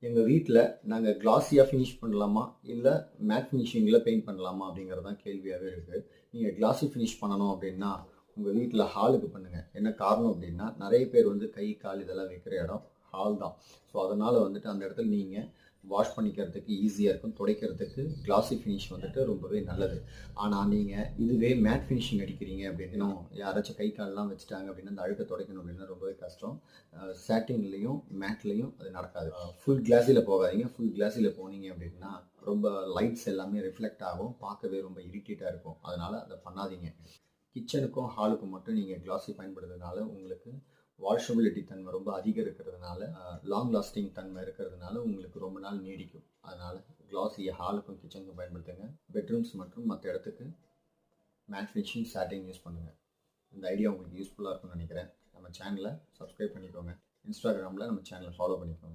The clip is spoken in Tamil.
எங்கள் வீட்டில் நாங்கள் கிளாஸியாக ஃபினிஷ் பண்ணலாமா இல்லை மேட் ஃபினிஷிங்கில் பெயிண்ட் பண்ணலாமா அப்படிங்கிறது தான் கேள்வியாகவே இருக்குது. நீங்கள் கிளாஸி ஃபினிஷ் பண்ணணும் அப்படின்னா உங்கள் வீட்டில் ஹாலுக்கு பண்ணுங்கள். என்ன காரணம் அப்படின்னா நிறைய பேர் வந்து கை கால் இதெல்லாம் வைக்கிற இடம் ஹால் தான். ஸோ அதனால் வந்துட்டு அந்த இடத்துல நீங்கள் வாஷ் பண்ணிக்கிறதுக்கு ஈஸியாக இருக்கும், துடைக்கிறதுக்கு கிளாஸி ஃபினிஷ் வந்துட்டு ரொம்பவே நல்லது. ஆனால் நீங்கள் இதுவே மேட் ஃபினிஷிங் அடிக்கிறீங்க அப்படின்னா யாராச்சும் கை கால்லாம் வச்சுட்டாங்க அப்படின்னா அந்த அழுக்க துடைக்கணும் அப்படின்னா ரொம்பவே கஷ்டம். சாட்டின்லேயும் மேட்லேயும் அது நடக்காது. ஃபுல் கிளாஸில் போகாதீங்க. ஃபுல் கிளாஸில் போனீங்க அப்படின்னா ரொம்ப லைட்ஸ் எல்லாமே ரிஃப்ளெக்ட் ஆகும், பார்க்கவே ரொம்ப இரிட்டேட்டாக இருக்கும். அதனால் அதை பண்ணாதீங்க. கிச்சனுக்கும் ஹாலுக்கும் மட்டும் நீங்கள் கிளாஸி பயன்படுத்துறதுனால உங்களுக்கு வாஷபிலிட்டி தன்மை ரொம்ப அதிகம் இருக்கிறதுனால, லாங் லாஸ்டிங் தன்மை இருக்கிறதுனால உங்களுக்கு ரொம்ப நாள் நீடிக்கும். அதனால் கிளாஸியை ஹாலுக்கும் கிச்சனுக்கும் பயன்படுத்துங்க. பெட்ரூம்ஸ் மற்றும் மற்ற இடத்துக்கு மேட் ஃபினிஷிங் சாட்டின் யூஸ் பண்ணுங்கள். இந்த ஐடியா உங்களுக்கு யூஸ்ஃபுல்லாக இருக்கும்னு நினைக்கிறேன். நம்ம சேனலை சப்ஸ்கிரைப் பண்ணிக்கோங்க. இன்ஸ்டாகிராமில் நம்ம சேனலை ஃபாலோ பண்ணிக்கோங்க.